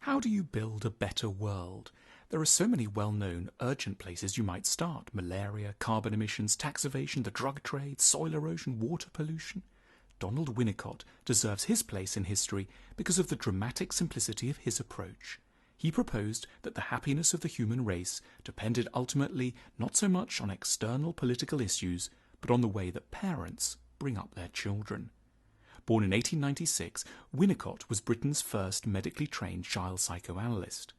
How do you build a better world? There are so many well-known, urgent places you might start. Malaria, carbon emissions, tax evasion, the drug trade, soil erosion, water pollution. Donald Winnicott deserves his place in history because of the dramatic simplicity of his approach. He proposed that the happiness of the human race depended ultimately not so much on external political issues, but on the way that parents bring up their children. Born in 1896, Winnicott was Britain's first medically trained child psychoanalyst.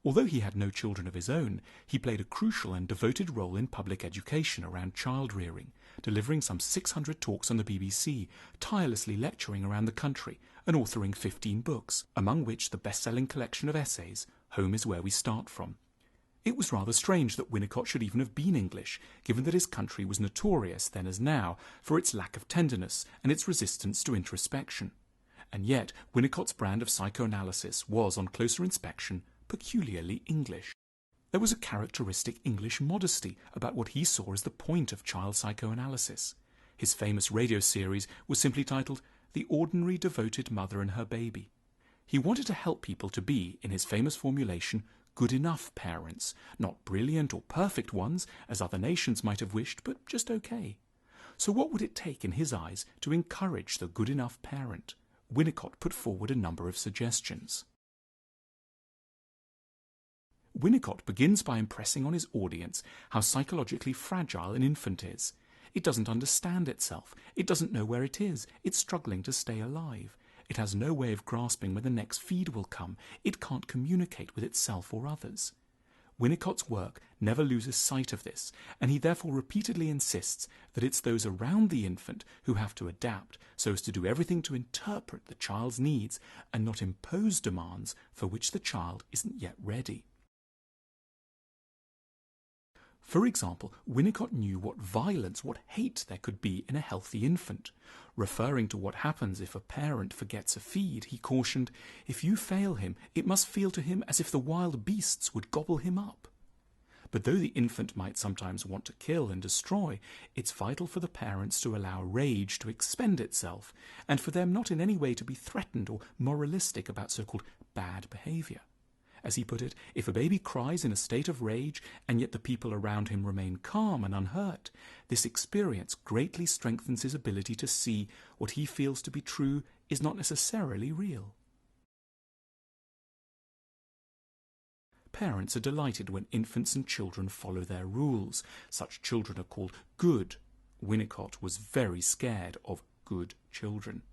Although he had no children of his own, he played a crucial and devoted role in public education around child rearing, delivering some 600 talks on the BBC, tirelessly lecturing around the country, and authoring 15 books, among which the best-selling collection of essays, Home is Where We Start From. It was rather strange that Winnicott should even have been English, given that his country was notorious, then as now, for its lack of tenderness and its resistance to introspection. And yet, Winnicott's brand of psychoanalysis was, on closer inspection, peculiarly English. There was a characteristic English modesty about what he saw as the point of child psychoanalysis. His famous radio series was simply titled The Ordinary Devoted Mother and Her Baby. He wanted to help people to be, in his famous formulation, good enough parents, not brilliant or perfect ones, as other nations might have wished, but just okay. So what would it take in his eyes to encourage the good enough parent? Winnicott put forward a number of suggestions. Winnicott begins by impressing on his audience how psychologically fragile an infant is. It doesn't understand itself. It doesn't know where it is. It's struggling to stay alive. It has no way of grasping when the next feed will come. It can't communicate with itself or others. Winnicott's work never loses sight of this, and he therefore repeatedly insists that it's those around the infant who have to adapt so as to do everything to interpret the child's needs and not impose demands for which the child isn't yet ready. For example, Winnicott knew what violence, what hate there could be in a healthy infant. Referring to what happens if a parent forgets a feed, he cautioned, "If you fail him, it must feel to him as if the wild beasts would gobble him up." But though the infant might sometimes want to kill and destroy, it's vital for the parents to allow rage to expend itself, and for them not in any way to be threatened or moralistic about so-called bad behavior. As he put it, if a baby cries in a state of rage, and yet the people around him remain calm and unhurt, this experience greatly strengthens his ability to see what he feels to be true is not necessarily real. Parents are delighted when infants and children follow their rules. Such children are called good. Winnicott was very scared of good children.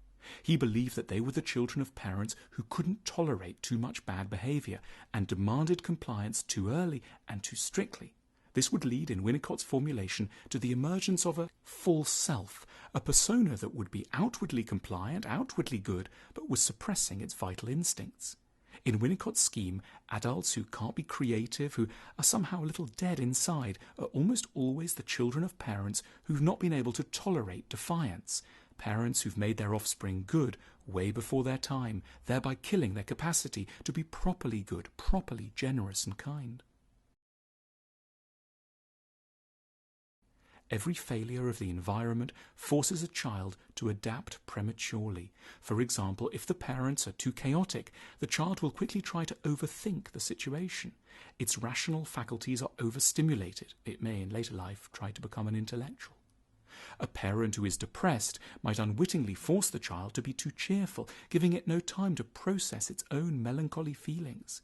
He believed that they were the children of parents who couldn't tolerate too much bad behavior and demanded compliance too early and too strictly. This would lead, in Winnicott's formulation, to the emergence of a false self, a persona that would be outwardly compliant, outwardly good, but was suppressing its vital instincts. In Winnicott's scheme, adults who can't be creative, who are somehow a little dead inside, are almost always the children of parents who've not been able to tolerate defiance, parents who've made their offspring good way before their time, thereby killing their capacity to be properly good, properly generous and kind. Every failure of the environment forces a child to adapt prematurely. For example, if the parents are too chaotic, the child will quickly try to overthink the situation. Its rational faculties are overstimulated. It may, in later life, try to become an intellectual. A parent who is depressed might unwittingly force the child to be too cheerful, giving it no time to process its own melancholy feelings.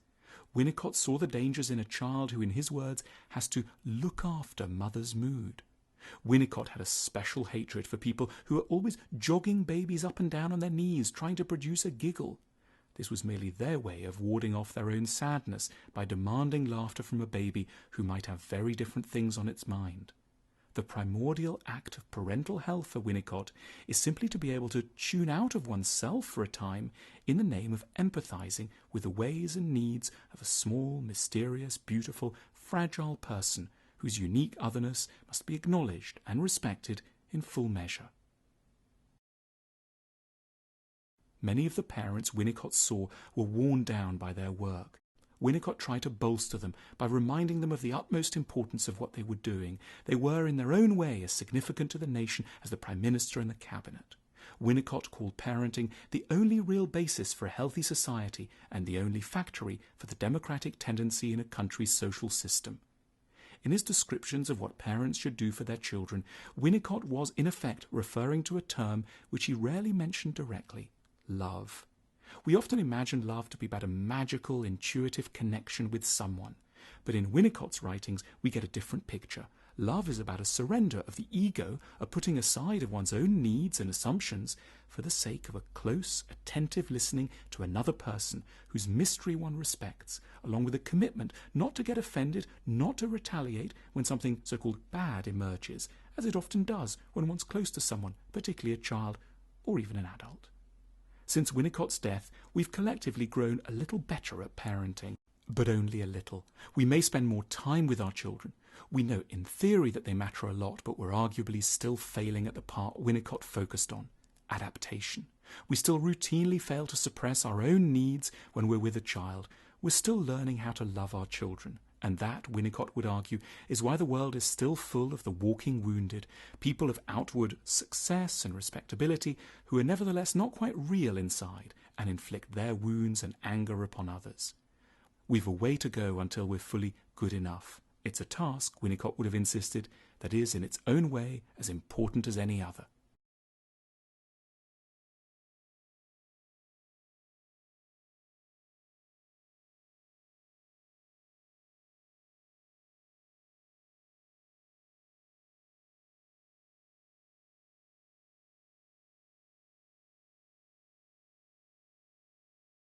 Winnicott saw the dangers in a child who, in his words, has to look after mother's mood. Winnicott had a special hatred for people who were always jogging babies up and down on their knees, trying to produce a giggle. This was merely their way of warding off their own sadness by demanding laughter from a baby who might have very different things on its mind. The primordial act of parental health for Winnicott is simply to be able to tune out of oneself for a time in the name of empathizing with the ways and needs of a small, mysterious, beautiful, fragile person whose unique otherness must be acknowledged and respected in full measure. Many of the parents Winnicott saw were worn down by their work. Winnicott tried to bolster them by reminding them of the utmost importance of what they were doing. They were, in their own way, as significant to the nation as the Prime Minister and the Cabinet. Winnicott called parenting the only real basis for a healthy society and the only factory for the democratic tendency in a country's social system. In his descriptions of what parents should do for their children, Winnicott was in effect referring to a term which he rarely mentioned directly: love. We often imagine love to be about a magical, intuitive connection with someone. But in Winnicott's writings, we get a different picture. Love is about a surrender of the ego, a putting aside of one's own needs and assumptions for the sake of a close, attentive listening to another person whose mystery one respects, along with a commitment not to get offended, not to retaliate when something so-called bad emerges, as it often does when one's close to someone, particularly a child or even an adult. Since Winnicott's death, we've collectively grown a little better at parenting, but only a little. We may spend more time with our children. We know in theory that they matter a lot, but we're arguably still failing at the part Winnicott focused on: adaptation. We still routinely fail to suppress our own needs when we're with a child. We're still learning how to love our children. And that, Winnicott would argue, is why the world is still full of the walking wounded, people of outward success and respectability who are nevertheless not quite real inside and inflict their wounds and anger upon others. We've a way to go until we're fully good enough. It's a task, Winnicott would have insisted, that is in its own way as important as any other.